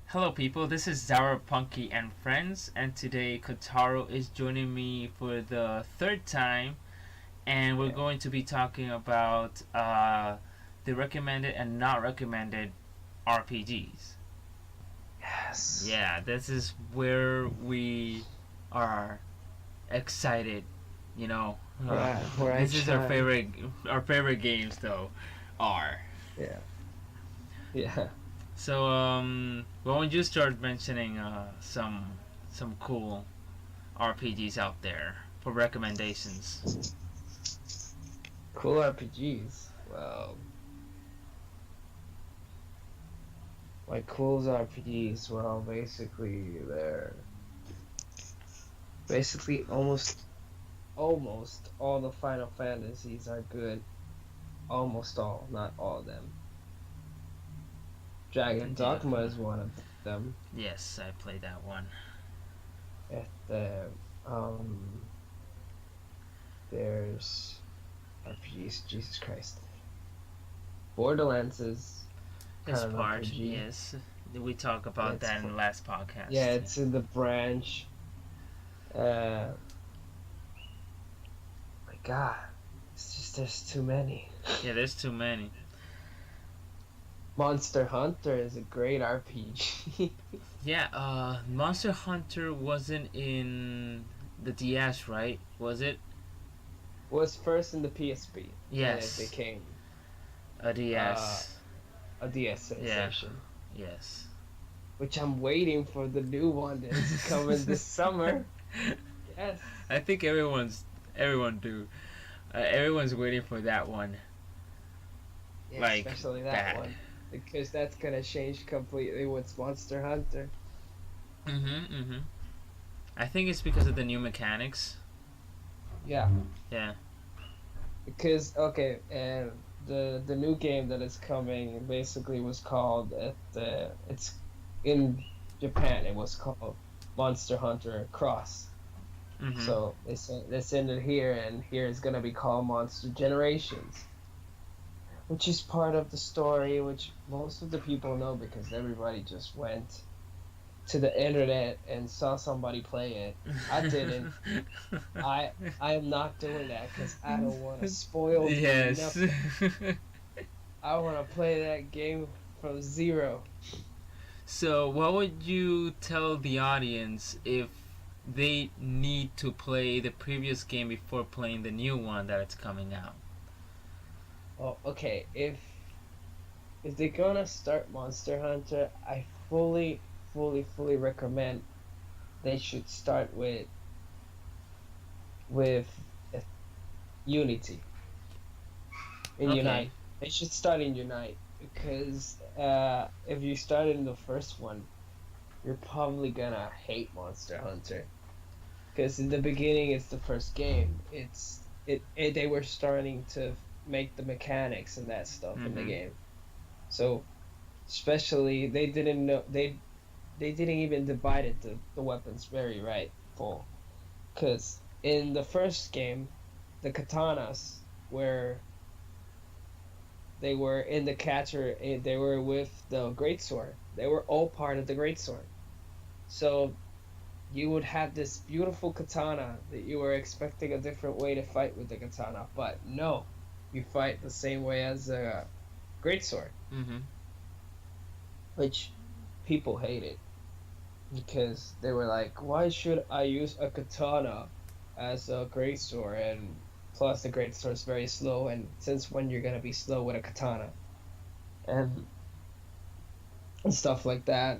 Hello people, this is Zyberpunky and friends, and today Kotaru is joining me for the third time, and we're going to be talking about the recommended and not recommended RPGs. Yes. Yeah, this is where we are excited, you know. Where I This is our shine. favorite games though are. Yeah. Yeah. So why don't you start mentioning some cool RPGs out there for recommendations? Cool RPGs. Cool RPGs. Basically almost all the Final Fantasies are good. Almost all, not all of them. Dragon Yeah. Dogma is one of them. Yes, I played that one. At the there's RPGs. Jesus Christ. Borderlands is It's kind of an part. RPG. Yes, we talked Yeah, about that in the last podcast. yeah, it's in the branch. Uh, my God, it's just there's too many. Yeah, there's too many. Monster Hunter is a great RPG. Yeah, Monster Hunter wasn't in the DS, right? Was it? Was first in the PSP, and it Yes, became a uh, DS. a DS Yeah. sensation. Yes. Which I'm waiting for the new one that's coming this summer. Yes. I think everyone's waiting for that one. Yeah, Like especially that bad. one. Because that's gonna change completely what's Monster Hunter. Mhm. I think it's because of the new mechanics. Yeah. Yeah. Because okay, and the new game that is coming basically was called it's in Japan it was called Monster Hunter Cross. Mhm. So they send it here, and here it's gonna be called Monster Generations, which is part of the story, which most of the people know because everybody just went to the internet and saw somebody play it. I didn't. I am not doing that because I don't want to spoil Yes. nothing. I want to play that game from zero. So, what would you tell the audience if they need to play the previous game before playing the new one that it's coming out? Oh, okay. If they're gonna start Monster Hunter, I fully recommend they should start with uh, Unity in Okay. Unite. They should start in Unite because if you start in the first one, you're probably gonna hate Monster Hunter because in the beginning it's the first game. It they were starting to make the mechanics and that stuff in the Mhm. game. So especially they didn't even divide it the weapons very right full because in the first game the katanas were they were in the catcher they were with the greatsword. They were all part of the greatsword. So you would have this beautiful katana that you were expecting a different way to fight with the katana, but no, you fight the same way as a greatsword, Mhm. which people hated because they were like, "Why should I use a katana as a greatsword?" And plus, the greatsword is very slow, and since when you're gonna be slow with a katana and stuff like that.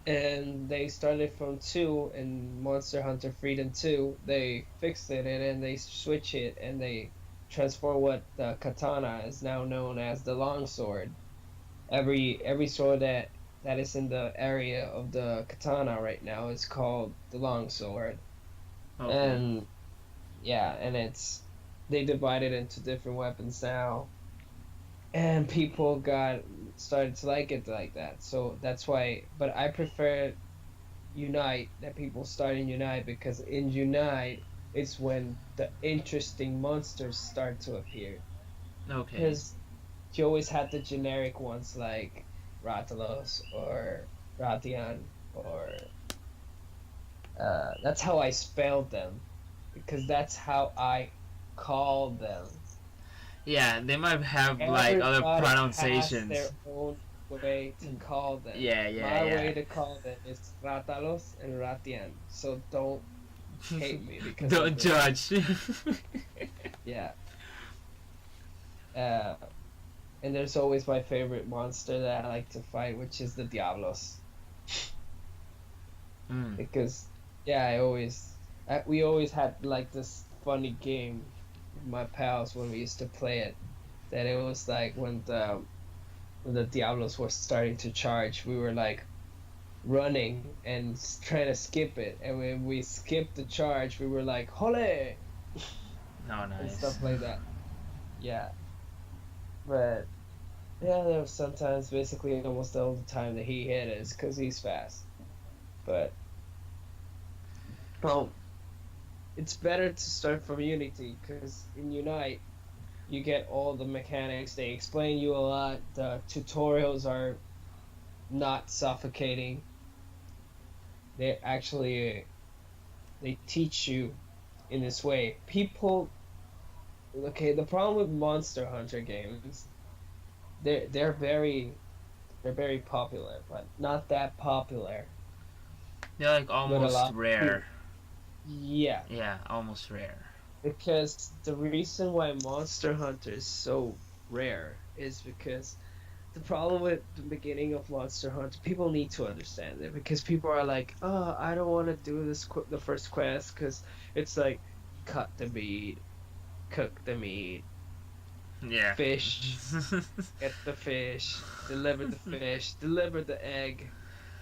And they started from 2 in Monster Hunter Freedom 2. They fixed it and they switch it and they transform what the katana is now known as the longsword. Every sword that is in the area of the katana right now is called the longsword. Okay. And yeah, and it's they divide it into different weapons now. And people got started to like it like that. So that's why but I prefer Unite that people start in Unite because in Unite it's when the interesting monsters start to appear. Okay. Because you always had the generic ones like Ratalos or Ratian or that's how I spelled them because that's how I call them. Yeah, they might have like other Everybody has their pronunciations. own way to call them. Yeah, yeah, My yeah. way to call them is Ratalos and Ratian. So don't hate me because of Don't this. judge. Yeah. Uh, and there's always my favorite monster that I like to fight, which is the Diablos. Mm. Because yeah, we always had like this funny game with my pals when we used to play it. That it was like when the Diablos were starting to charge, we were like running and trying to skip it, and when we skipped the charge, we were like "Hole!" Oh, and nice. stuff like that. Yeah, but yeah, there was sometimes basically almost all the time that he hit us because he's fast. But um, it's better to start from Unity because in Unite you get all the mechanics. They explain you a lot. The tutorials are not suffocating. They actually they teach you in this way. People, okay, the problem with Monster Hunter games, they're very popular, but not that popular. They're like With a almost lot of rare. people. Yeah, Yeah, almost rare. because the reason why Monster Hunter is so rare is because the problem with the beginning of Monster Hunter, people need to understand it because people are like, "Oh, I don't want to do the first quest because it's like cut the meat, cook the meat, Yeah. fish, get the fish, deliver the egg,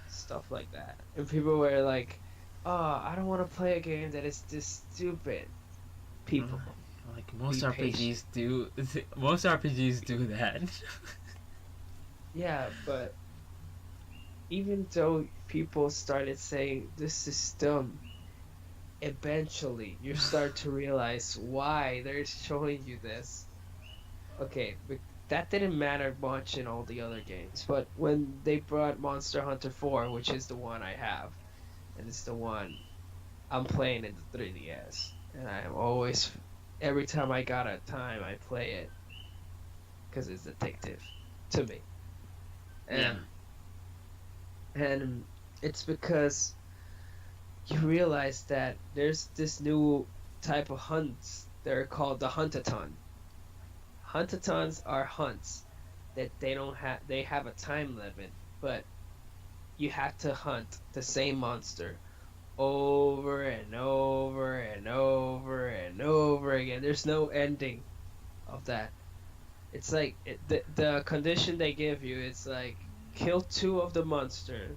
stuff like that." And people were like, "Oh, I don't want to play a game that is this stupid." People, Like be most patient. RPGs do. Most RPGs do that. Yeah, but even though people started saying this is dumb, eventually you start to realize why they're showing you this. Okay, but that didn't matter much in all the other games, but when they brought Monster Hunter 4, which is the one I have, and it's the one I'm playing in the 3DS, and I'm always, every time I got a time, I play it because it's addictive to me. Yeah. And and it's because you realize that there's this new type of hunts. They're called the huntathon. Huntathons are hunts that they have a time limit, but you have to hunt the same monster over and over and over and over again. There's no ending of that. It's like the condition they give you. It's like kill two of the monster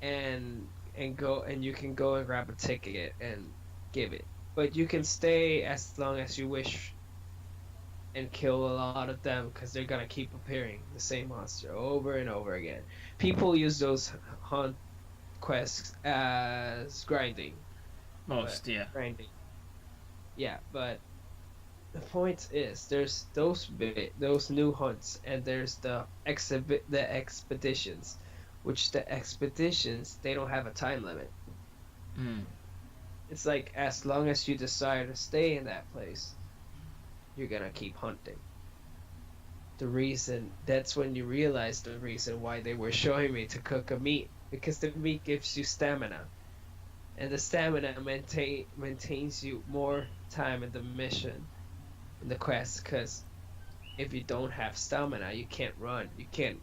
and go and you can go and grab a ticket and give it. But you can stay as long as you wish and kill a lot of them because they're gonna keep appearing the same monster over and over again. People use those hunt quests as grinding, but Most, yeah. grinding, yeah. But the point is, there's those new hunts, and there's the expeditions, which the expeditions they don't have a time limit. Mm. It's like as long as you decide to stay in that place, you're gonna keep hunting. The reason That's when you realize the reason why they were showing me to cook a meat because the meat gives you stamina, and the stamina maintains you more time in the mission in the quest. Because if you don't have stamina, you can't run, you can't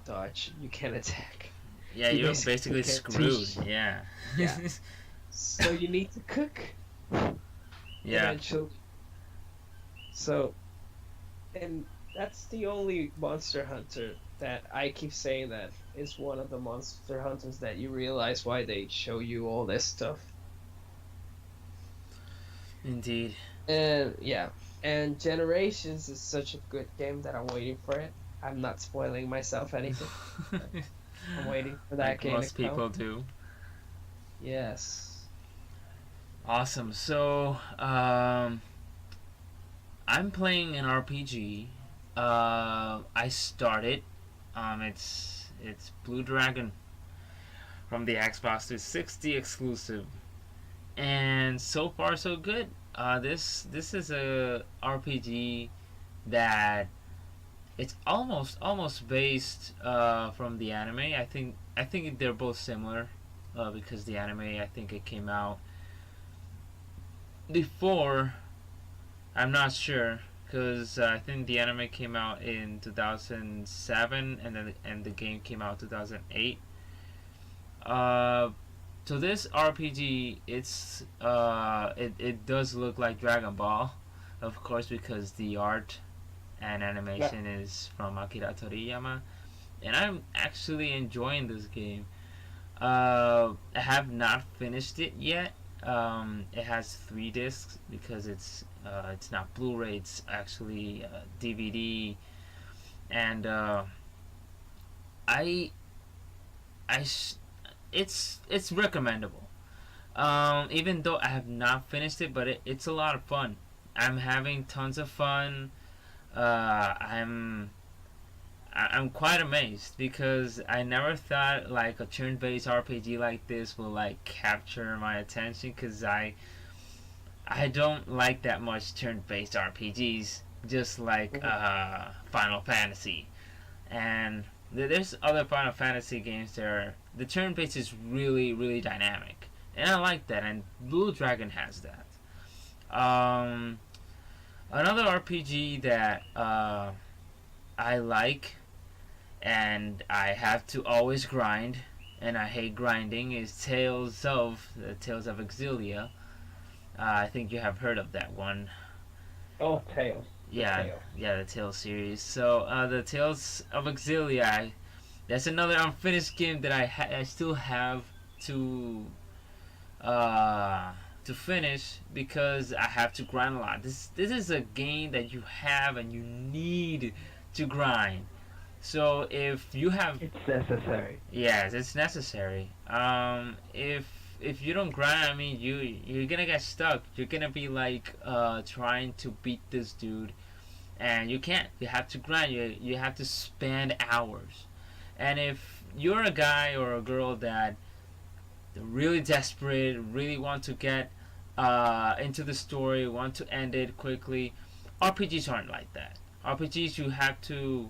dodge, you can't attack. Yeah, You you're basically basically can't screwed. teach. Yeah. Yeah, so you need to cook Yeah. eventually. So and that's the only Monster Hunter that I keep saying that is one of the Monster Hunters that you realize why they show you all this stuff. Indeed. And yeah, and Generations is such a good game that I'm waiting for it. I'm not spoiling myself anything, but I'm waiting for that Like game to most come. people do. Yes. Awesome. So, I'm playing an RPG. I started. It's Blue Dragon from the Xbox 360 exclusive, and so far so good. This is a RPG that it's almost based from the anime. I think they're both similar because the anime, I think it came out before. I'm not sure because I think the anime came out in 2007 and the game came out 2008. Uh, so this RPG, it does look like Dragon Ball, of course, because the art and Yeah. animation is from Akira Toriyama, and I'm actually enjoying this game. I have not finished it yet. It has 3 discs because it's not Blu-ray. It's actually DVD, and I I it's recommendable. Even though I have not finished it, but it's a lot of fun. I'm having tons of fun. Uh, I'm I'm quite amazed because I never thought like a turn-based RPG like this will like capture my attention because I don't like that much turn-based RPGs, just like Mhm. Final Fantasy, and there's other Final Fantasy games there. The turn-based is really dynamic, and I like that. And Blue Dragon has that. Um, Another RPG that I like and I have to always grind, and I hate grinding, is Tales of Exilia. I think you have heard of that one. Oh, tail. The Yeah, tail. yeah, the Tales series. So the Tales of Exilia, that's another unfinished game that I still have to uh, to finish because I have to grind a lot. This is a game that you have and you need to grind. So if you have, It's necessary. yes, it's necessary. If you don't grind, I mean, you're gonna get stuck. You're gonna be like trying to beat this dude, and you can't. You have to grind. You have to spend hours. And if you're a guy or a girl that really desperate, really want to get into the story, want to end it quickly, RPGs aren't like that. RPGs, you have to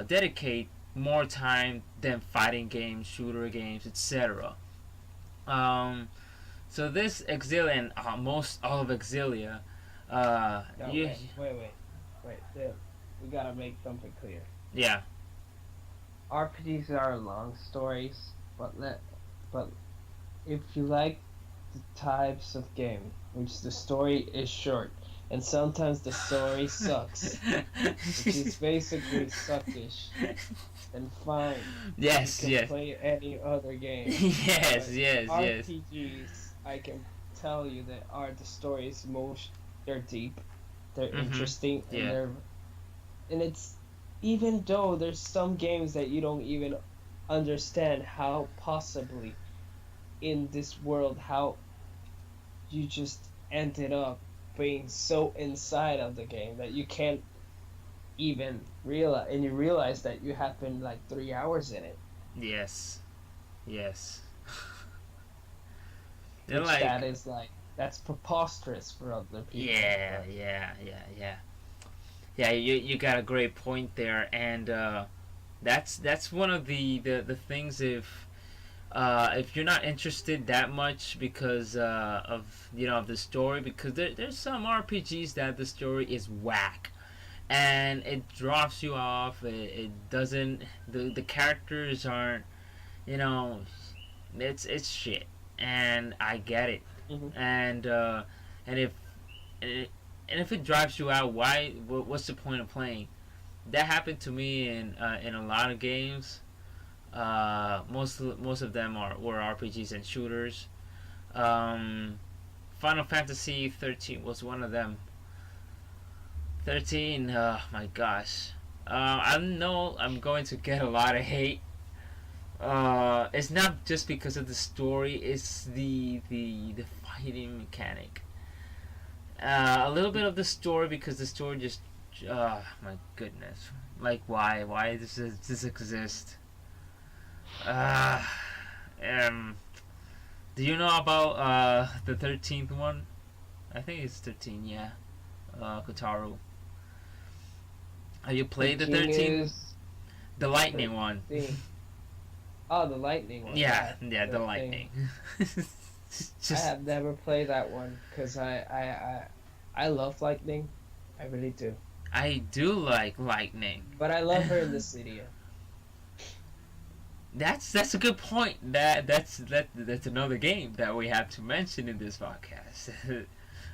dedicate more time than fighting games, shooter games, etc. Um, so this Exilia and most all of Exilia, No, you, wait. We gotta make something clear. yeah, RPGs are long stories, but if you like the types of game which the story is short and sometimes the story sucks, which is basically suckish, then fine. You yes, can yes, play any other game. yes, But yes, yes. RPGs, I can tell you that are the stories most they're deep, they're Mhm. interesting, Yeah. and it's even though there's some games that you don't even understand how possibly in this world how you just ended up being so inside of the game that you can't even realize, and you realize that you have been like 3 hours in it, Yes. Yes. They're which that like, is like that's preposterous for other people, yeah, but yeah. Yeah, you got a great point there, and that's one of the things if you're not interested that much because of of the story, because there's some RPGs that the story is whack and it drops you off. It doesn't, the characters aren't, you know it's shit, and I get it, mhm. and and if and if it drives you out, what's the point of playing? That happened to me in a lot of games. Most of them were RPGs and shooters. Um, Final Fantasy 13 was one of them. 13, my gosh. I know I'm going to get a lot of hate. It's not just because of the story; it's the fighting mechanic. A little bit of the story because the story just, my goodness, Like, why? Why does this exist? Uh, um, do you know about the 13th one? I think it's 13. Yeah. Kotaru. Have you played the 13 13th? is The lightning one. 13. Oh, the lightning one. Yeah, Yeah, yeah, the the thing. lightning. I Just have never played that one because I love lightning. I really do. I do like lightning. But I love her in the city. That's a good point. That's another game that we have to mention in this podcast.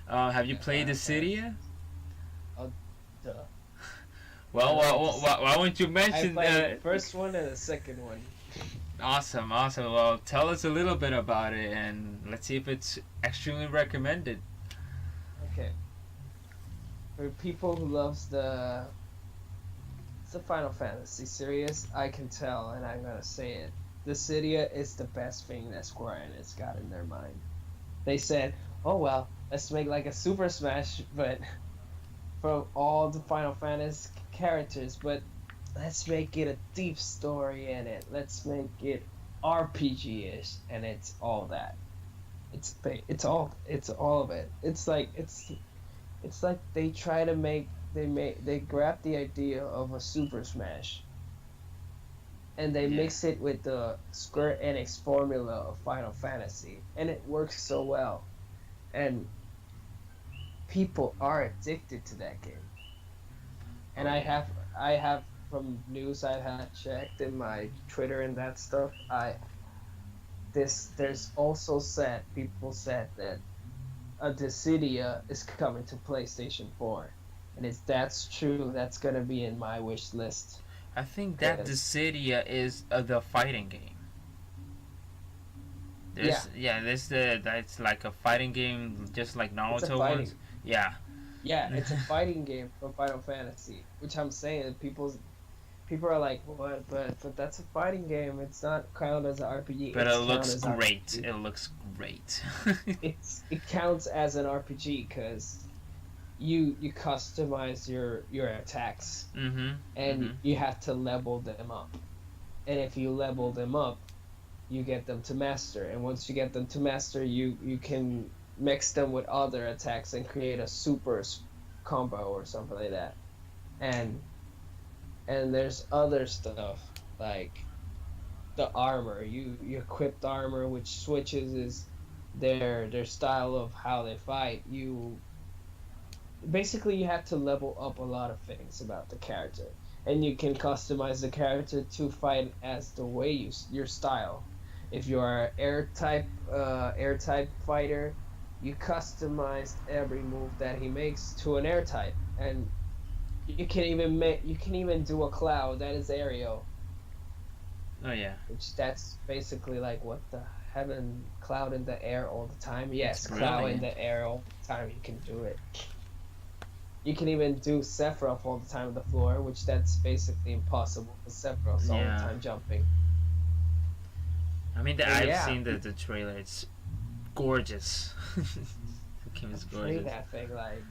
Have you The played the Final city? Fantasy. Oh, duh. I Well, like the city. why won't you I mention played the the? first one and the second one. Awesome, awesome. Well, tell us a little bit about it, and let's see if it's extremely recommended. Okay. For people who loves the Final Fantasy series, I can tell, and I'm gonna say it. The Cydia is the best thing that Square Enix got in their mind. They said, "Oh well, let's make like a Super Smash, but from all the Final Fantasy characters, but let's make it a deep story in it. Let's make it RPG-ish, and it's all that. It's all of it. It's like they try to make they grab the idea of a Super Smash and they Yeah, mix it with the Square Enix formula of Final Fantasy, and it works so well. And people are addicted to that game. And oh yeah. I have from news I had checked in my Twitter and that stuff. I this there's also said people said that a Dissidia is coming to PlayStation 4. And if that's true, that's gonna be in my wish list. I think that the Cause city is the fighting game. yeah, There's the that's like a fighting game, just like it's a Naruto ones. fighting Yeah, yeah, it's a fighting game from Final Fantasy, which I'm saying people are like, what? But that's a fighting game. It's not counted as an RPG. but it It's counted looks as great. RPG. It looks great. It counts as an RPG because you customize your attacks Mhm. and Mhm. you have to level them up. And if you level them up, you get them to master. And once you get them to master, you can mix them with other attacks and create a combo or something like that. And and there's other stuff like the armor. You equip the armor, which switches is their style of how they fight. You basically you have to level up a lot of things about the character, and you can customize the character to fight as the way your style. If you are air type fighter, you customize every move that he makes to an air type, and you can even do a cloud that is aerial, Oh yeah, which that's basically like what the heaven cloud in the air all the time. it's Yes, cloud in brilliant. the air all the time. You can do it. You can even do Sephiroth all the time on the floor, which that's basically impossible because Sephiroth's all the Yeah, time jumping. I mean, And I've yeah, seen the trailer. It's gorgeous. The game I is played gorgeous. that thing like,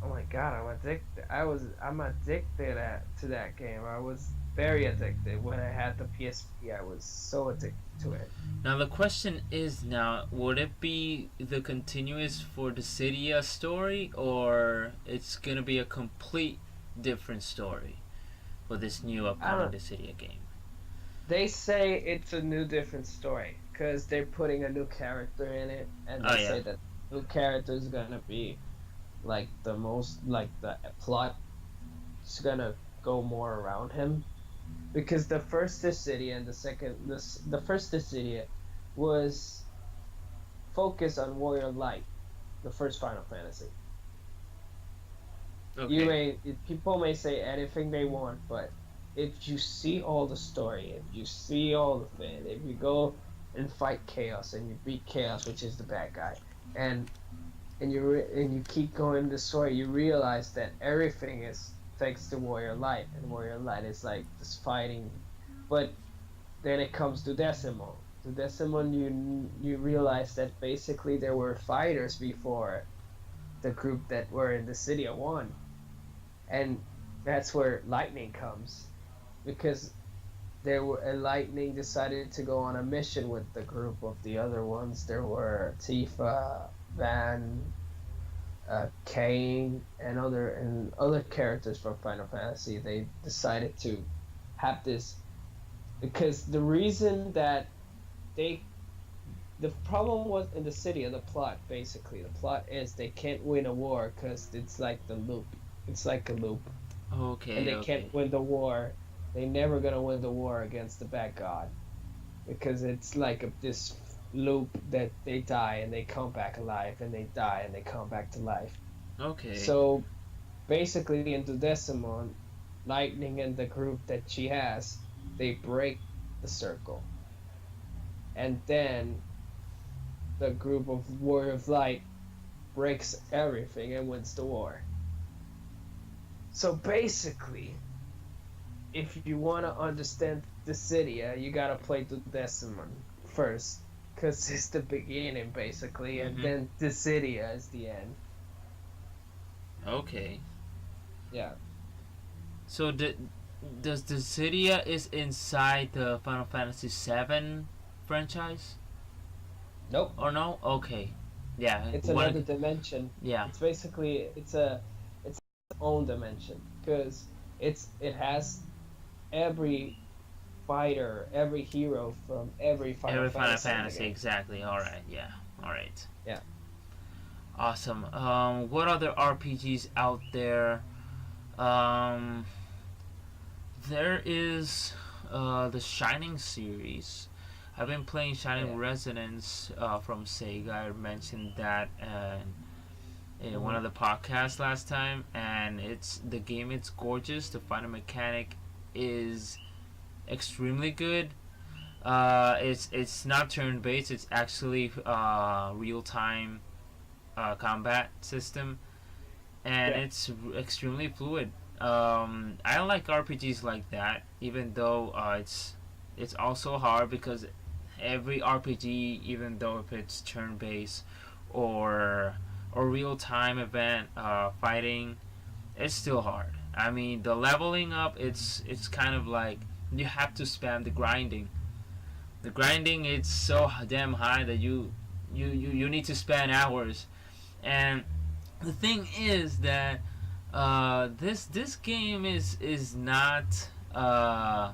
oh my god, I'm addicted. I'm addicted to that game. I was very addicted when I had the PSP. I was so addicted to it. Now the question is, now would it be the continuous for the Cydia story, or it's gonna be a complete different story for this new I upcoming don't. Dissidia game? They say it's a new, different story because they're putting a new character in it, and Oh they yeah. say that new character is gonna be like the plot is gonna go more around him because the first Dissidia and the first Dissidia was focused on Warrior Light, the first Final Fantasy. You Okay. may People may say anything they want, but if you see all the story, if you see all the thing, if you go and fight Chaos and you beat Chaos, which is the bad guy, and and you keep going the story, you realize that everything is thanks to Warrior Light, and Warrior Light is like this fighting, but then it comes to Decimon. To Decimon, you realize that basically there were fighters before the group that were in the City of One, and that's where lightning comes, because lightning decided to go on a mission with the group of the other ones. There were Tifa, Van, Kane, and other characters from Final Fantasy. They decided to have this because the reason that they the problem was in the city and the plot. Basically, the plot is they can't win a war because it's like the loop. It's like a loop, and Okay, they okay. can't win the war. They never gonna win the war against the bad god because it's like this loop that they die and they come back alive, and they die and they come back to life. Okay. So basically, in Decimon, Lightning and the group that she has, they break the circle, and then the group of Warrior of Light breaks everything and wins the war. So basically, if you want to understand the city, you gotta play the Decimon first, cause it's the beginning basically, and Mhm. then the city is the end. Okay. Yeah. So does the Cydia is inside the Final Fantasy VII franchise Nope. or no? Okay. Yeah. It's One. another dimension. Yeah. It's basically it's its own dimension because it has every fighter, every hero from every Final Every Final Fantasy in the Fantasy, game. exactly. All right. Yeah. All right. Yeah. Awesome. What other RPGs out there? Um, there is the Shining series. I've been playing Shining Yeah. Resonance from Sega. I mentioned that in one Hmm. of the podcasts last time, and it's the game. It's gorgeous. The fighting mechanic is extremely good. It's not turn based. It's actually real time combat system, and Yeah. it's extremely fluid. I like RPGs like that, even though it's also hard because every RPG, even though if it's turn based or real time event fighting, it's still hard. I mean, the leveling up, it's kind of like you have to spam the grinding. The grinding it's so damn high that you need to spend hours. And the thing is that this game uh,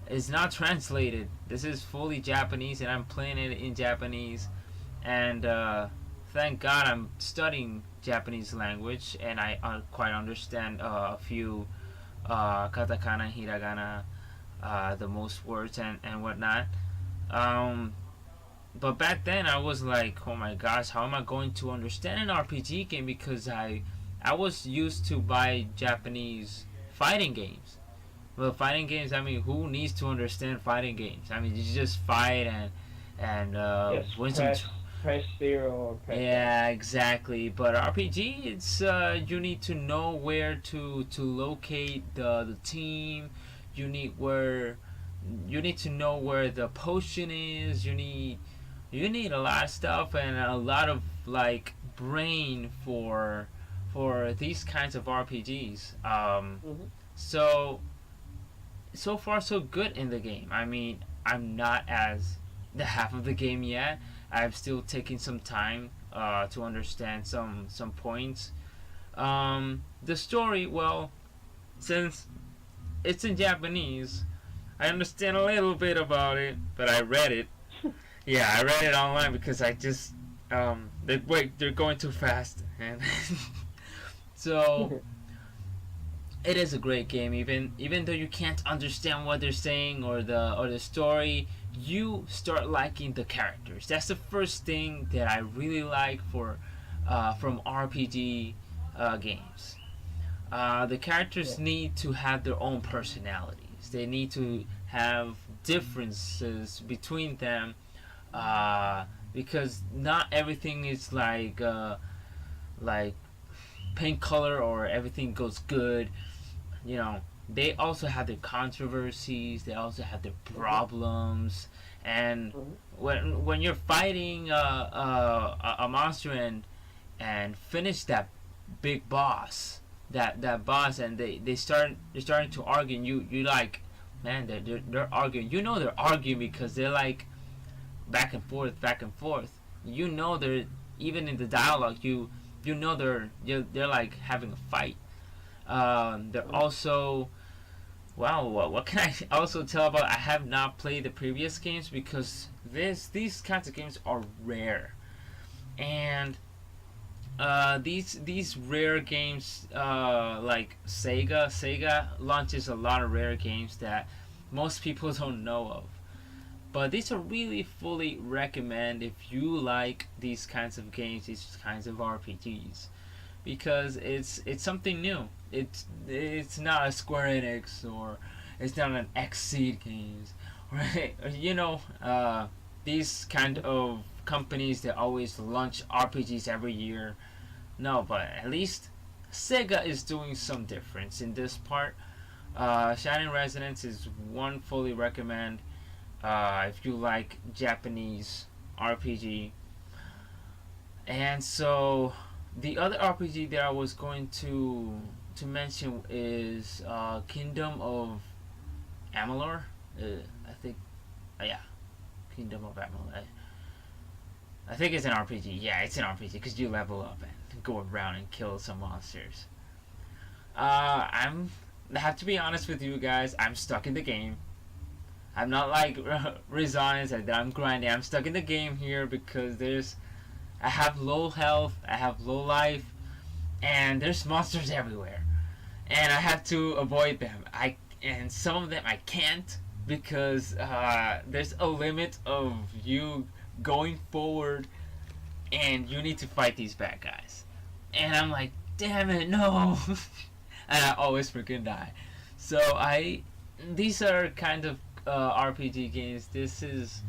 is not translated. This is fully Japanese, and I'm playing it in Japanese. And thank God I'm studying Japanese language, and I quite understand a few katakana, hiragana, the most words and whatnot. Um, but back then I was like, oh my gosh, how am I going to understand an RPG game? Because I was used to buy Japanese fighting games. Well, fighting games. I mean, who needs to understand fighting games? I mean, you just fight and Yes. win some. Press zero or press dash. Yeah, exactly. But RPG, it's you need to know where to locate the team. You need where you need to know where the potion is. You need a lot of stuff and a lot of like brain for these kinds of RPGs. Hmm. So far so good in the game. I mean, I'm not as the half of the game yet. I'm still taking some time to understand some points. The story, well, since it's in Japanese, I understand a little bit about it, but I read it. Yeah, I read it online because I just wait, they're going too fast, and so it is a great game. Even though you can't understand what they're saying or the story, you start liking the characters. That's the first thing that I really like for from RPG games. The characters Yeah. need to have their own personalities. They need to have differences between them because not everything is like paint color or everything goes good. You know, they also have their controversies. They also have their Hmm. problems. And Hmm. when you're fighting a monster and finish that big boss, that boss, and they're starting to argue, and you like, man, they're arguing. You know they're arguing because they're like back and forth, back and forth. You know they're, even in the dialogue, you know they're like having a fight. They're also, wow, what can I also tell about? I have not played the previous games because these kinds of games are rare, and these rare games, like Sega launches a lot of rare games that most people don't know of. But these are really fully recommend if you like these kinds of games, these kinds of RPGs, because it's something new. It's not a Square Enix, or it's not an Xseed Games, right? These kind of companies that always launch RPGs every year. No, but at least Sega is doing some difference in this part. Shining Resonance is one fully recommend if you like Japanese RPG. And so the other RPG that I was going to mention is Kingdom of Amalur. I think, yeah, Kingdom of Amalur. I think it's an RPG. Yeah, it's an RPG because you level up and go around and kill some monsters. I have to be honest with you guys. I'm stuck in the game. I'm not like Rizan said that I'm grinding. I'm stuck in the game here because I have low health, I have low life, and there's monsters everywhere, and I have to avoid them. And some of them I can't because there's a limit of you going forward, and you need to fight these bad guys. And I'm like, damn it, no! And I always freaking die. So these are kind of RPG games. This is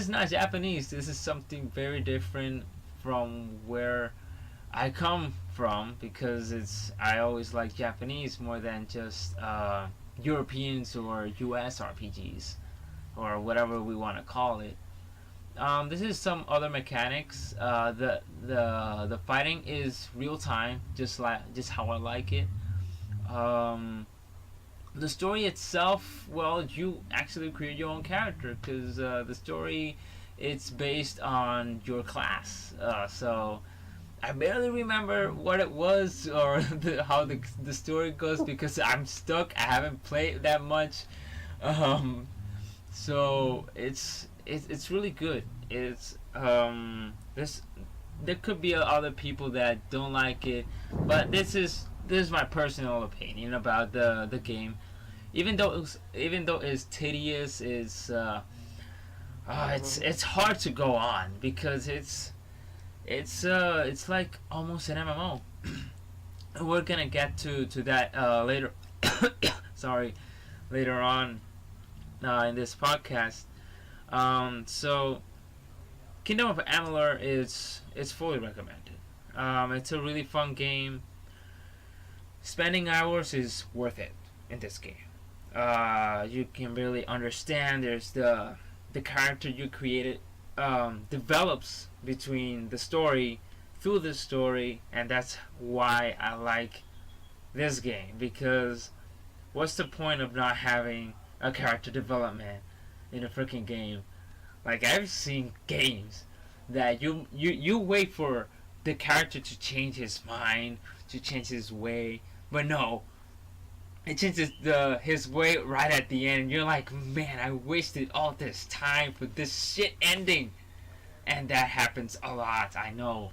not Japanese. This is something very different from where I come from, because I always like Japanese more than just Europeans or US RPGs or whatever we want to call it. This is some other mechanics. The fighting is real time, just how I like it. The story itself, well, you actually create your own character because the story, it's based on your class. So I barely remember what it was or how the story goes because I'm stuck. I haven't played that much. So it's really good. It's this there could be other people that don't like it, but this is my personal opinion about the game. Even though it's tedious, it's hard to go on because it's like almost an MMO. We're gonna get to that later. Sorry, later on in this podcast. So Kingdom of Amalur is fully recommended. It's a really fun game. Spending hours is worth it in this game. You can really understand. There's the character you created develops between the story, through the story, and that's why I like this game, because what's the point of not having a character development in a freaking game? Like, I've seen games that you wait for the character to change his mind, to change his way, but no, it changes his way right at the end, and you're like, man, I wasted all this time for this shit ending. And that happens a lot, I know.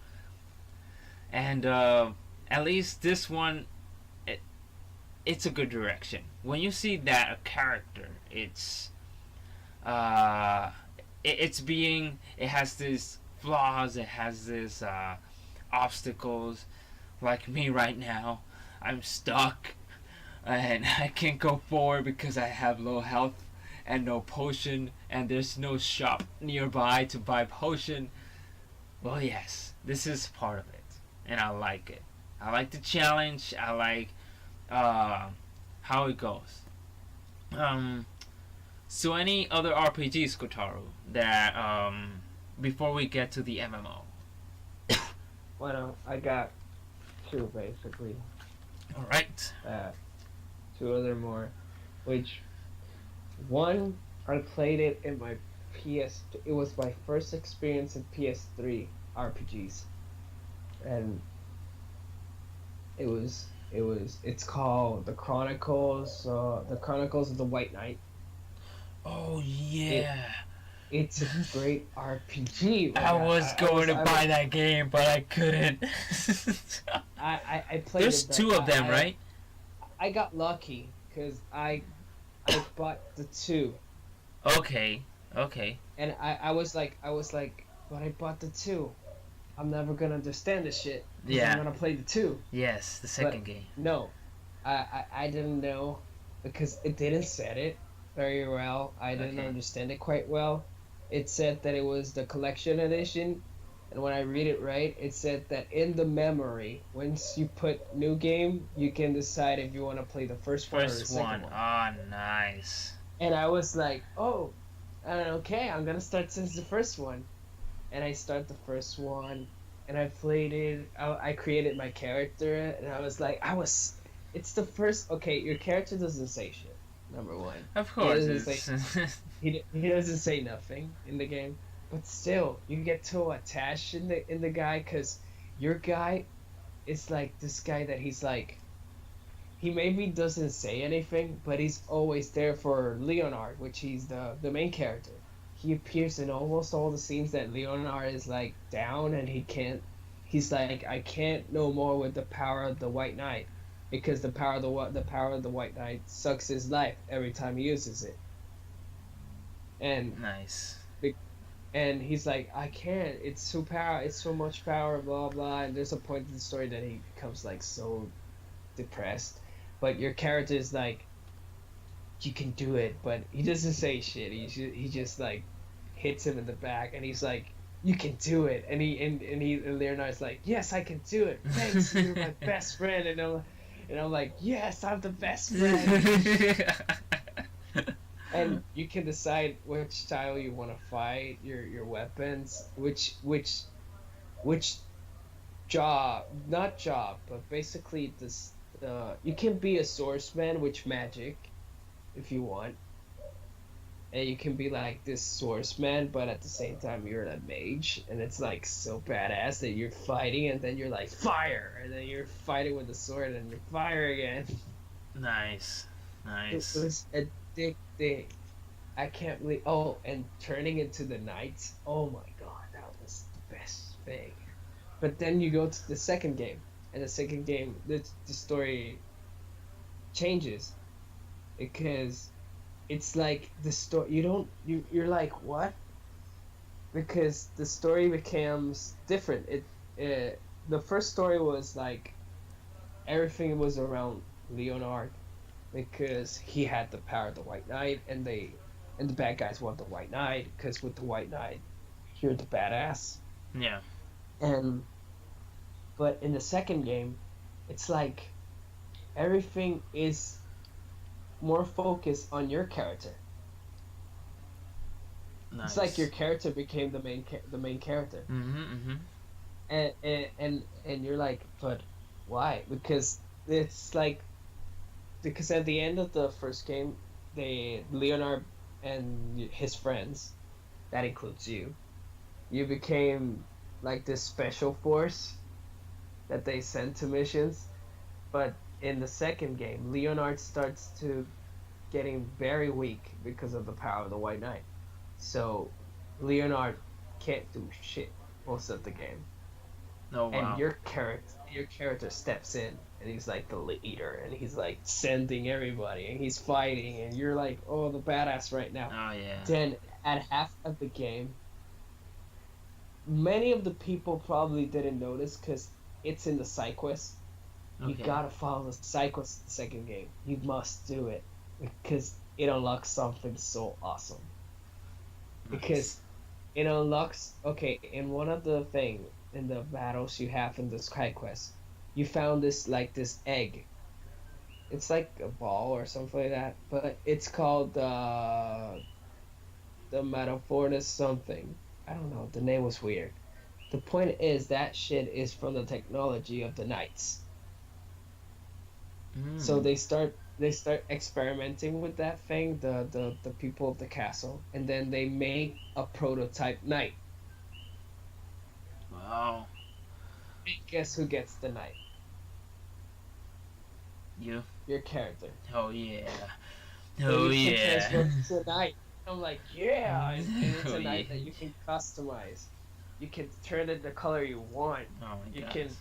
And at least this one, it's a good direction. When you see that a character, it has these flaws, it has these obstacles. Like me right now, I'm stuck and I can't go forward because I have low health and no potion, and there's no shop nearby to buy potion. Well, yes, this is part of it, and I like it. I like the challenge. I like how it goes. So any other RPGs, Kotaru, that before we get to the MMO? Well, I got two basically. All right. Uh, two other more, which one I played it in my PS. It was my first experience in PS3 RPGs, and it's called the Chronicles of the White Knight. Oh It yeah. it's a great RPG. I Like was going to buy that game, but I couldn't. I played There's it. two of them, right? I got lucky because I bought the two, Okay. Okay. and I was like, but I bought the two. I'm never gonna understand this shit. 'Cause I'm Yeah. gonna play the two. Yes, the But second game. no, I didn't know because it didn't set it very well. I didn't Okay. understand it quite well. It said that it was the collection edition, and when I read it right, it said that in the memory, once you put new game, you can decide if you want to play the first one or the First second one. one. Ah, nice. And I was like, oh, okay, I'm gonna start since the first one. And I start the first one, and I played it. I created my character, and I was like, It's the first. Okay, your character doesn't say shit. Number one, Of he course, doesn't it's. say he doesn't say nothing in the game, but still, you get so attached in the guy because your guy is like this guy that he's like. He maybe doesn't say anything, but he's always there for Leonard, which he's the main character. He appears in almost all the scenes that Leonard is like down and he can't. He's like, I can't no more with the power of the White Knight, because the power of the White Knight sucks his life every time he uses it. And Nice. and he's like, I can't. It's so much power. Blah blah. And there's a point in the story that he becomes like so depressed, but your character is like, you can do it, but he doesn't say shit. He just like hits him in the back, and he's like, you can do it. And Leonard's like, yes, I can do it. Thanks, you're my best friend. And I'm like, yes, I'm the best friend. And you can decide which style you want to fight, your weapons, which job, not job, but basically this. You can be a swordsman, which magic, if you want, and you can be like this swordsman, but at the same time you're a mage, and it's like so badass that you're fighting, and then you're like fire, and then you're fighting with the sword, and you fire again. Nice. It Nice. was addicting. I can't believe. Oh, and turning into the knights. Oh my god, that was the best thing. But then you go to the second game, and the second game, the story changes because it's like the story. You're like, what? Because the story becomes different. The first story was like everything was around Leonard because he had the power of the White Knight, and the bad guys want the White Knight because with the White Knight, you're the badass. Yeah. And but in the second game, it's like everything is more focused on your character. Nice. It's like your character became the main character, Mm-hmm. and you're like, but why? Because it's like because at the end of the first game, Leonard and his friends, that includes you became like this special force that they send to missions. But in the second game, Leonard starts to getting very weak because of the power of the White Knight. So Leonard can't do shit most of the game. Oh And wow. your character steps in, and he's like the leader, and he's like sending everybody, and he's fighting, and you're like, oh, the badass right now. Oh yeah. Then at half of the game, many of the people probably didn't notice because it's in the side quest. You Okay. gotta follow the side quest in the second game. You must do it because it unlocks something so awesome. Because it unlocks, okay, in one of the thing in the battles you have in the side quest, you found this egg. It's like a ball or something like that, but it's called the Metaphorus something. I don't know. The name was weird. The point is that shit is from the technology of the knights. So Mm. they start experimenting with that thing, the people of the castle, and then they make a prototype knight. Wow. And guess who gets the knight? You. Your character. Oh yeah. So Oh you can yeah. transform into a knight. I'm like, yeah, and it's Oh a yeah. knight that you can customize. You can turn it the color you want. Oh my You gosh. can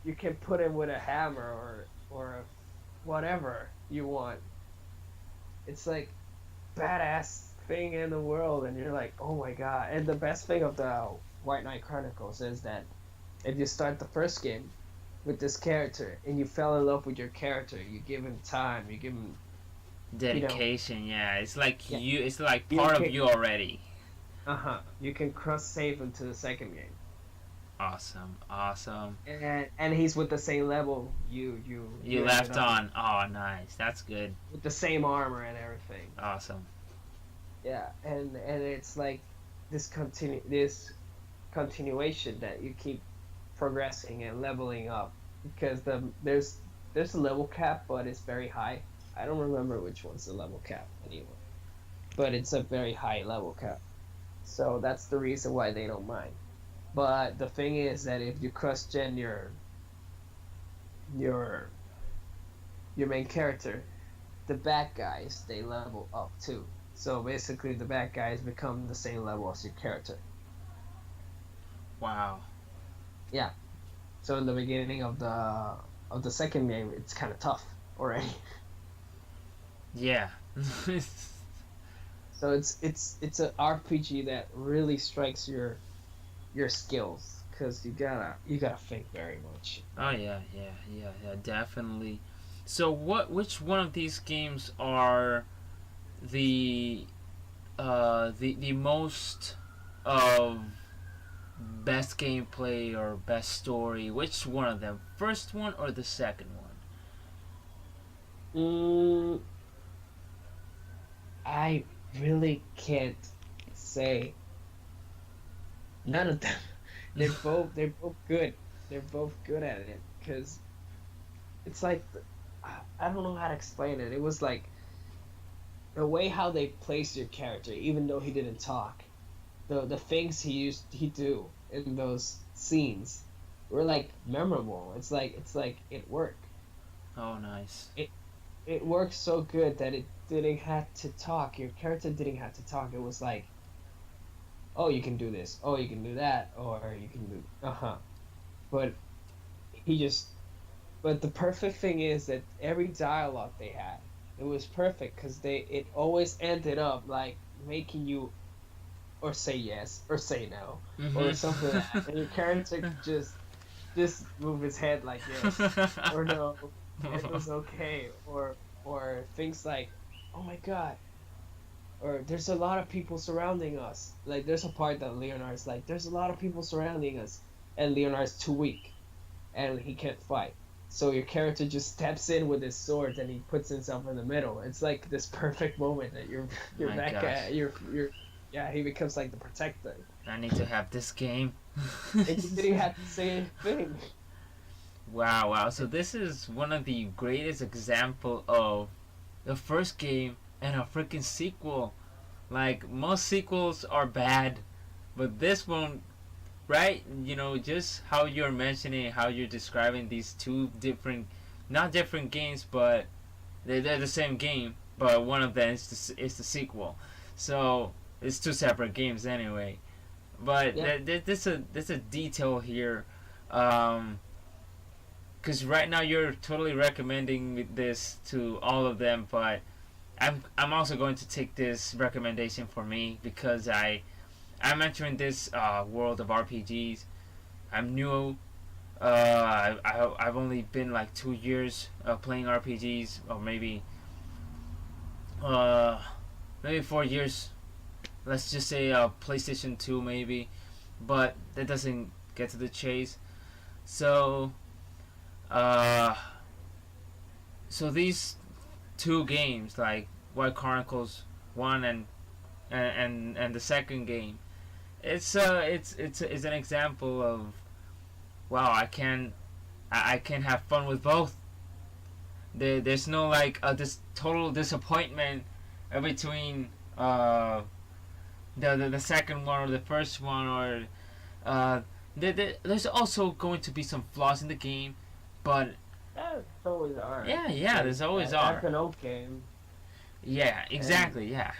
you can put him with a hammer or whatever you want. It's like badass thing in the world, and you're like, oh my god. And the best thing of the White Knight Chronicles is that if you start the first game with this character and you fell in love with your character, you give him time, you give him, you know, Dedication, yeah. It's like yeah, you. It's like you part of can, you already. you can cross save him to the second game, Awesome, awesome. and he's with the same level you You ended left up with on. Oh, nice. That's good. the same armor and everything. Awesome. Yeah, and it's like this continuation that you keep progressing and leveling up because there's a level cap, but it's very high. I don't remember which one's the level cap anymore, but it's a very high level cap. So that's the reason why they don't mind. But the thing is that if you cross gen your your main character, the bad guys they level up too. So basically, the bad guys become the same level as your character. Wow. Yeah. So in the beginning of the second game, it's kind of tough already. Yeah. So it's an RPG that really strikes your skills because you gotta think very much. Oh yeah, yeah, yeah, yeah, definitely. So which one of these games are the the most of best gameplay or best story? Which one of them? First one or the second one? Mm, I really can't say none of them. They're both good. They're both good at it because it's like I don't know how to explain it. It was like the way how they placed your character, even though he didn't talk. The things he do in those scenes were like memorable. It's like it worked. Oh, nice. It it worked so good that it didn't have to talk. Your character didn't have to talk. It was like, oh, you can do this. Oh, you can do that. Or you can do But he just. But the perfect thing is that every dialogue they had, it was perfect because it always ended up like making you or say yes or say no or something like that, and your character could just move his head like yes or no, it was okay, or things like, oh my god, or there's a lot of people surrounding us. Like there's a part that Leonard's like, there's a lot of people surrounding us, and Leonard's too weak, and he can't fight. So your character just steps in with his sword and he puts himself in the middle. It's like this perfect moment that you're My back gosh. at you're yeah, he becomes like the protector. I need to have this game. And you didn't have to say anything. Wow, wow. So this is one of the greatest example of the first game and a freaking sequel. Like most sequels are bad, but this one, right? You know, just how you're mentioning, how you're describing these two different, not different games, but they're the same game, but one of them is the sequel. So it's two separate games anyway. But Yep. there's a detail here. Um, because right now you're totally recommending this to all of them, but I'm also going to take this recommendation for me because I'm entering this world of RPGs. I'm new. I've only been like 2 years playing RPGs, or uh, maybe 4 years. Let's just say PlayStation 2 maybe, but that doesn't get to the chase. So uh, so these two games like White Chronicles 1 and the second game, it's an example of wow, I can have fun with both. There's no like this total disappointment between the second one or the first one, or uh, there's also going to be some flaws in the game, but That always are. yeah, there's always That's are. an old game. Yeah, And exactly. Yeah.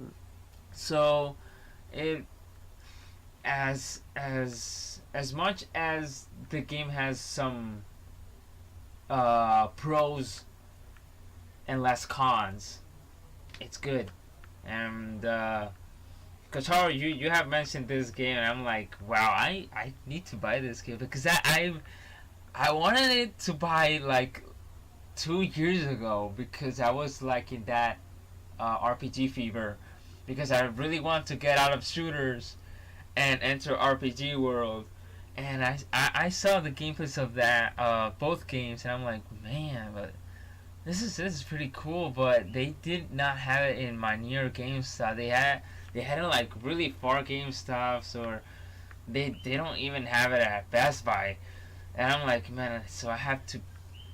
Mhm. So it as much as the game has some pros and less cons, it's good. And Kotaru, you have mentioned this game, and I'm like, wow, I need to buy this game because I wanted it to buy like 2 years ago because I was like in that RPG fever because I really want to get out of shooters and enter RPG world. And I saw the gameplays of that both games, and I'm like, man, but this is pretty cool. But they did not have it in my near game stuff. They had it like really far game stuffs, or they don't even have it at Best Buy. And I'm like, man, so I have to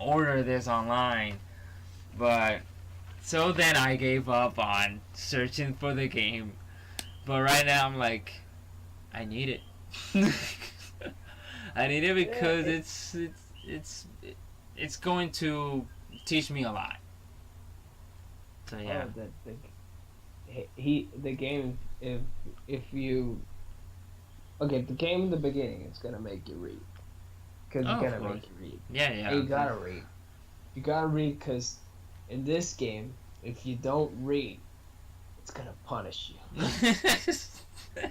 order this online. But so then I gave up on searching for the game. But right now I'm like, I need it. I need it yeah, because it's it's going to teach me a lot. So yeah. oh, the game, if you okay, the game in the beginning is gonna make you read, because Oh, you're of gonna course. make you read. Yeah, And you yeah. gotta read. You gotta read because in this game, if you don't read, it's gonna punish you.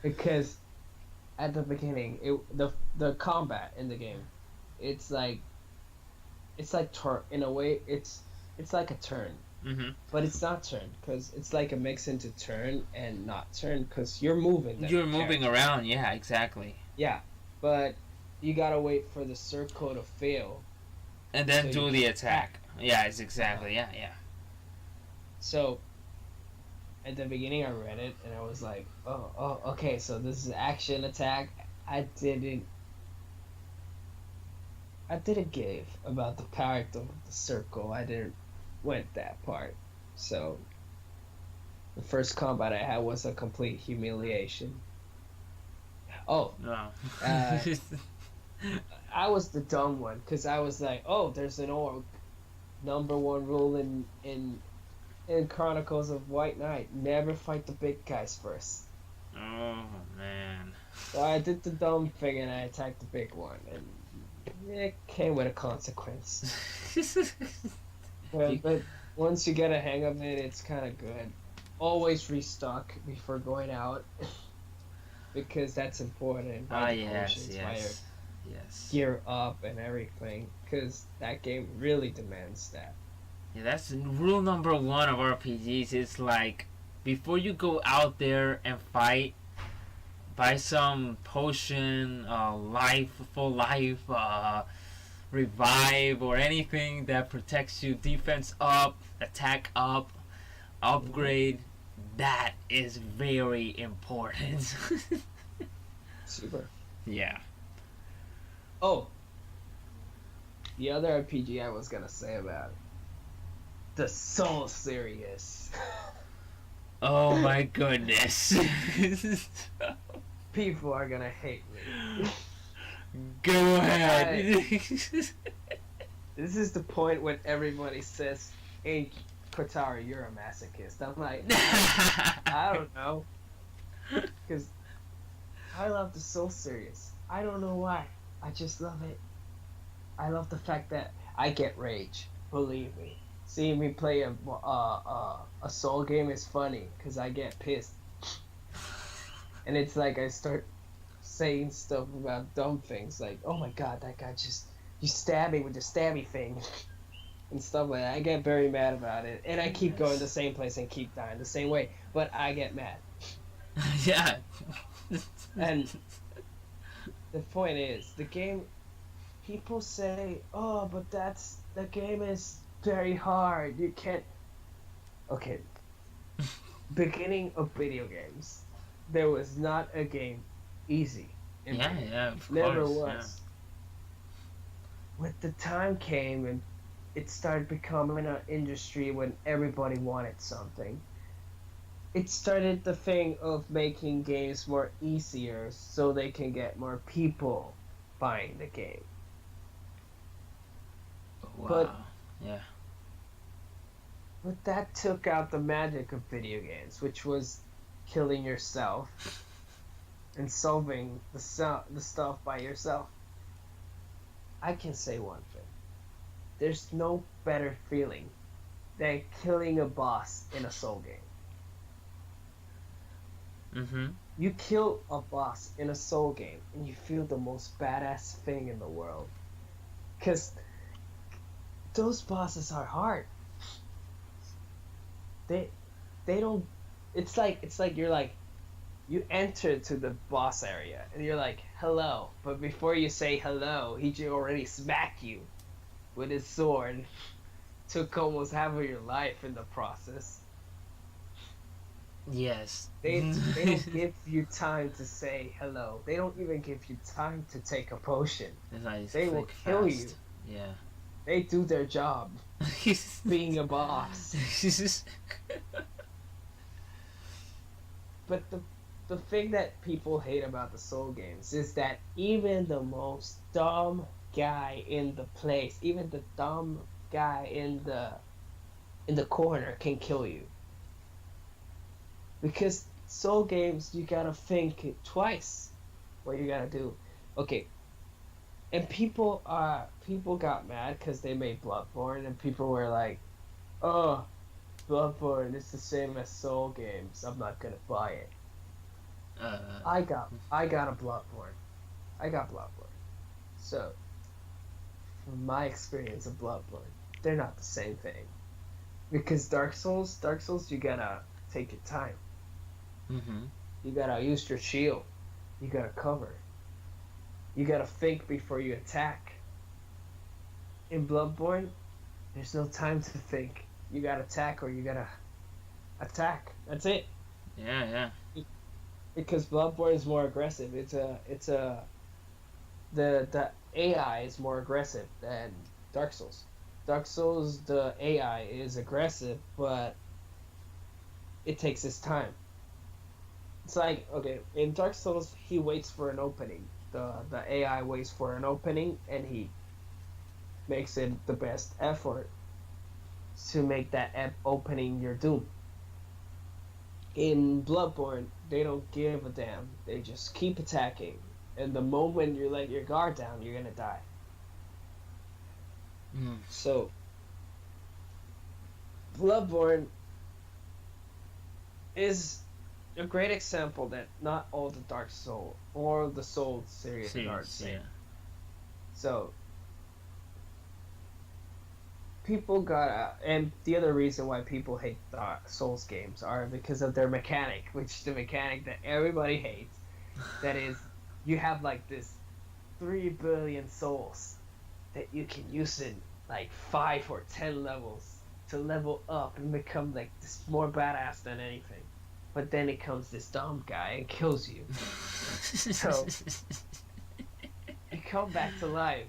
Because at the beginning, the combat in the game, it's like turn in a way. It's like a turn, Mhm. but it's not turn because it's like a mix into turn and not turn because you're moving. The You're moving character. around. Yeah, exactly. Yeah, but you gotta wait for the circle to fail And so then you do can the attack. attack. Yeah, it's Uh-huh. exactly. Yeah, yeah. So at the beginning, I read it and I was like, oh, okay, so this is action attack. I didn't, I didn't give about the character of the circle. I didn't went that part. So the first combat I had was a complete humiliation. Oh, No. uh, I was the dumb one because I was like, oh, there's an orc. Number one rule in Chronicles of White Knight: never fight the big guys first. Oh man. So I did the dumb thing and I attacked the big one, and it came with a consequence. But once you get a hang of it, it's kind of good. Always restock before going out, because that's important. Ah, Buy the yes, potions, buy your yes, yes. gear up and everything, because that game really demands that. Yeah, that's rule number one of RPGs. It's like before you go out there and fight, buy some potion, full life, revive, or anything that protects you. Defense up, attack up, upgrade. That is very important. Super. Yeah. Oh, the other RPG I was gonna say about it, the Soul series. Oh my goodness. People are gonna hate me. Go ahead. This is the point when everybody says, "Hey, Kotaru, you're a masochist." I'm like, I don't know, because I love the Soul series. I don't know why. I just love it. I love the fact that I get rage. Believe me, seeing me play a Soul game is funny because I get pissed, and it's like I start saying stuff about dumb things like, "Oh my god, that guy just you stab me with the stabby thing," and stuff like that. I get very mad about it, and I keep going the same place and keep dying the same way, but I get mad. Yeah. And the point is, the game. People say, "Oh, but the game is very hard. You can't." Okay. Beginning of video games, there was not a game easy. Yeah, of Never course. was. With the time came and it started becoming an industry when everybody wanted something. It started the thing of making games more easier so they can get more people buying the game. But Wow. Yeah. but that took out the magic of video games, which was killing yourself and solving the stuff by yourself. I can say one thing. There's no better feeling than killing a boss in a Soul game. Mhm. You kill a boss in a Soul game and you feel the most badass thing in the world. Cause those bosses are hard. They they don't it's like you're like you enter to the boss area and you're like hello, but before you say hello, he already smack you with his sword. Took almost half of your life in the process. Yes. They don't give you time to say hello. They don't even give you time to take a potion. It's like They will flick kill you. fast. Yeah. They do their job being a boss. But the thing that people hate about the Soul games is that even the most dumb guy in the place, even the dumb guy in the corner can kill you. Because Soul games, you gotta think twice what you gotta do. Okay, and people got mad because they made Bloodborne, and people were like, "Oh, Bloodborne is the same as Soul games. I'm not gonna buy it." uh. I got a Bloodborne. I got Bloodborne. So, from my experience of Bloodborne, they're not the same thing. Because Dark Souls, you gotta take your time. Mhm. You gotta use your shield. You gotta cover. You gotta think before you attack. In Bloodborne, there's no time to think. You gotta attack or you gotta attack. That's it. Yeah. Yeah. Because Bloodborne is more aggressive. It's a the AI is more aggressive than Dark Souls. Dark Souls, the AI is aggressive, but it takes its time. It's like okay, in Dark Souls, he waits for an opening. The AI waits for an opening, and he makes it the best effort to make that opening your doom. In Bloodborne, they don't give a damn. They just keep attacking, and the moment you let your guard down, you're gonna die. Mm. So Bloodborne is a great example that not all the Dark Soul or the Soul series are the Serious. same. Yeah. So people got and the other reason why people hate Dark Souls games are because of their mechanic, which the mechanic that everybody hates. That is, you have like this 3 billion souls that you can use in like 5 or 10 levels to level up and become like this more badass than anything. But then it comes this dumb guy and kills you. So you come back to life,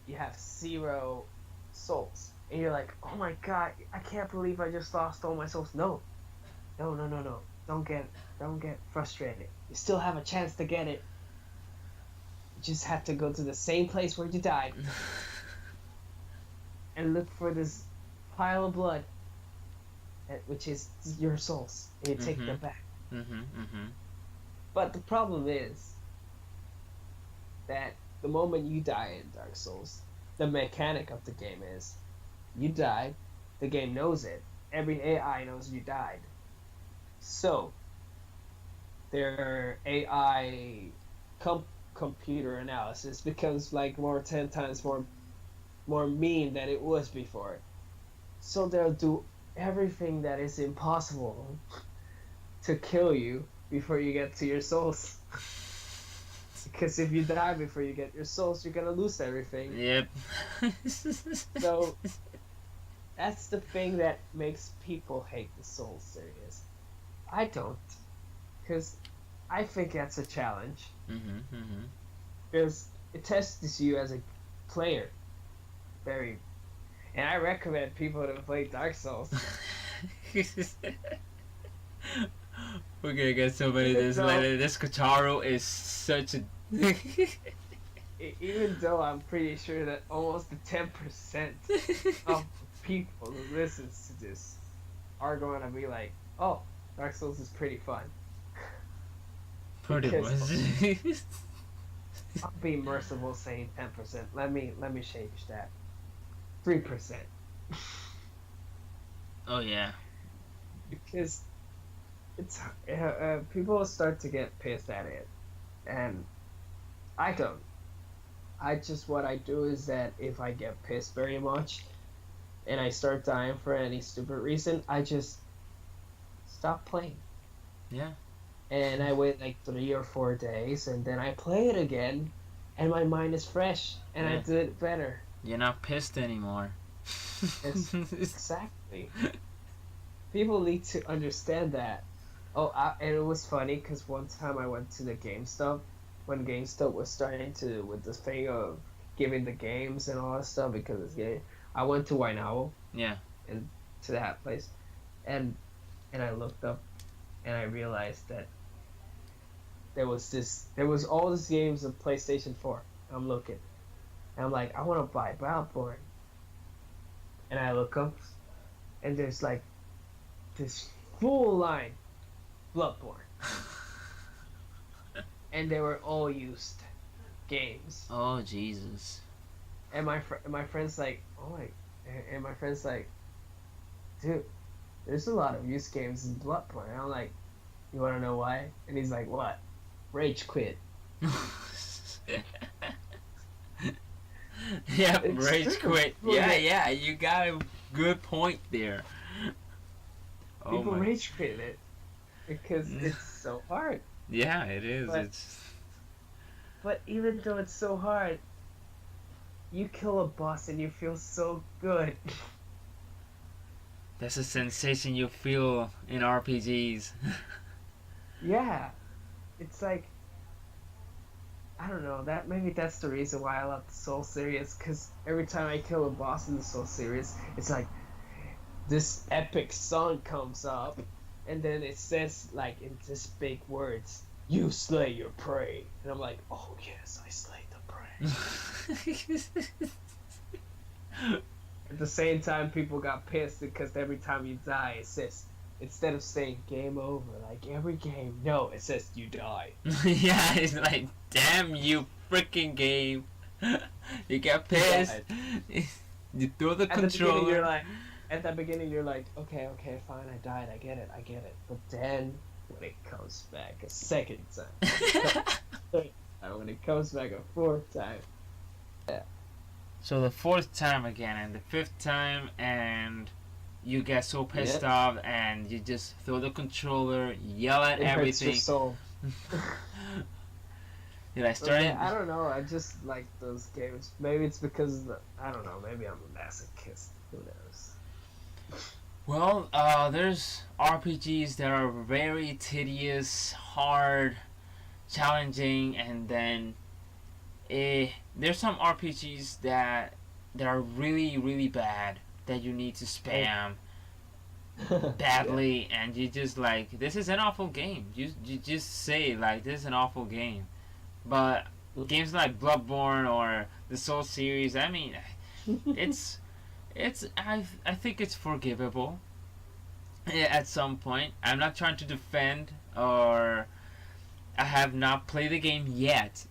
you have 0 souls, and you're like, "Oh my god, I can't believe I just lost all my souls." No, no, no, no, no. Don't get frustrated. You still have a chance to get it. You just have to go to the same place where you died and look for this pile of blood, which is your souls, and you take them Mhm. back. Mhm. Mhm. But the problem is that the moment you die in Dark Souls, the mechanic of the game is you died, the game knows it. Every AI knows you died. So their AI computer analysis becomes like more 10 times more mean than it was before. So they'll do everything that is impossible to kill you before you get to your souls. Because if you die before you get your souls, you're gonna lose everything. Yep. So that's the thing that makes people hate the Souls series. I don't, because I think that's a challenge. Mhm. Because it tests you as a player. Very. And I recommend people to play Dark Souls. We're gonna get so many of Even this though, later. This Kotaru is such a. even though I'm pretty sure that almost the 10% of people who listens to this are going to be like, "Oh, Dark Souls is pretty fun." Pretty Because much. I'll be merciful saying 10%. Let me change that. 3%. Oh yeah. Because it's people start to get pissed at it, and I don't. What I do is that if I get pissed very much and I start dying for any stupid reason, I just stop playing. Yeah. And I wait like 3 or 4 days, and then I play it again, and my mind is fresh, and I Yeah. do it better. You're not pissed anymore. Exactly. People need to understand that. And it was funny because one time I went to the GameStop when GameStop was starting to with this thing of giving the games and all that stuff because it's game. I went to Wainao Yeah. and to that place, and I looked up and I realized that there was all these games of PlayStation 4. I'm looking, and I'm like, I want to buy Bloodborne, and I look up, and there's like this full line Bloodborne, and they were all used games. Oh Jesus. And my friend's like, and my friend's like, dude, there's a lot of used games in Bloodborne. And I'm like, you want to know why? And he's like, what? Rage quit. Yep, It's rage true. quit. Yeah, yeah, you got a good point there. Oh People my. rage quit it because it's so hard. Yeah, it is. But- It's. But even though it's so hard, you kill a boss and you feel so good. That's a sensation you feel in RPGs. Yeah, it's like, I don't know, that maybe that's the reason why I love the Soul series, because every time I kill a boss in the Soul series, it's like this epic song comes up, and then it says like in this big words, "You slay your prey," and I'm like, oh yes, I slay the prey. At the same time, people got pissed because every time you die, it says, instead of saying game over, like every game, no, it says you die. Yeah, it's like, damn you freaking game. You get pissed. You throw the controller. At the beginning, you're like, okay, fine, I died, I get it. But then, when it comes back a second time, when it comes back a fourth time, So the fourth time again, and the fifth time, and you get so pissed off, and you just throw the controller, yell at it hurts your everything. soul. Did I start it? I don't know, I just like those games. Maybe it's because, I don't know, maybe I'm a masochist. Who knows? Well, there's RPGs that are very tedious, hard, challenging, and then there's some RPGs that are really, really bad that you need to spam badly, and you just like, this is an awful game. You just say like, this is an awful game. But games like Bloodborne or the Soul series, I mean, it's I think it's forgivable at some point. I'm not trying to defend, or I have not played the game yet,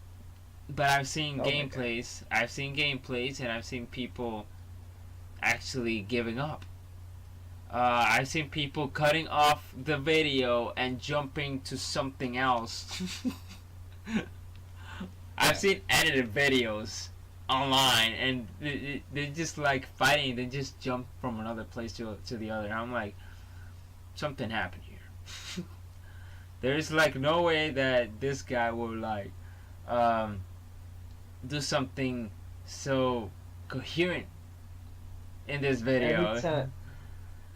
but I've seen gameplays. I've seen gameplays, and I've seen people actually giving up. I've seen people cutting off the video and jumping to something else. I've seen edited videos online, and they're just like fighting. They just jump from another place to the other. I'm like, something happened here. There's like no way that this guy will like do something so coherent in this video.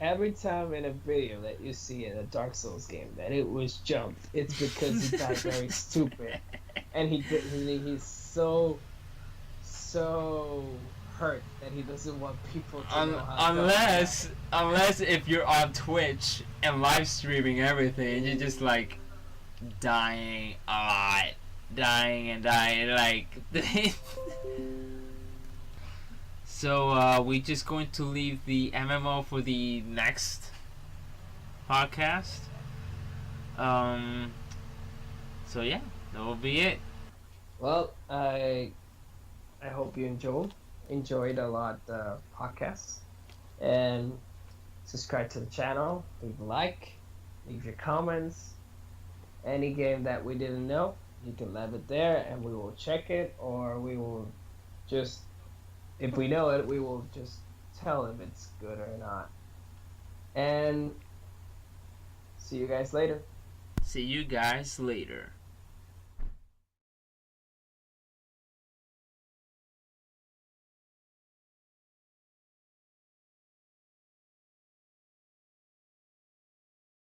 Every time in a video that you see in a Dark Souls game that it was jumped, it's because he got very stupid, and he's so hurt that he doesn't want people to know how unless if you're on Twitch and live streaming everything, you're just like dying a lot, dying and dying like. So we're just going to leave the MMO for the next podcast. So yeah, that will be it. Well, I hope you enjoyed a lot the podcast, and subscribe to the channel, leave a like, leave your comments. Any game that we didn't know, you can leave it there, and we will check it, or we will just, if we know it, we will just tell if it's good or not. And see you guys later. See you guys later.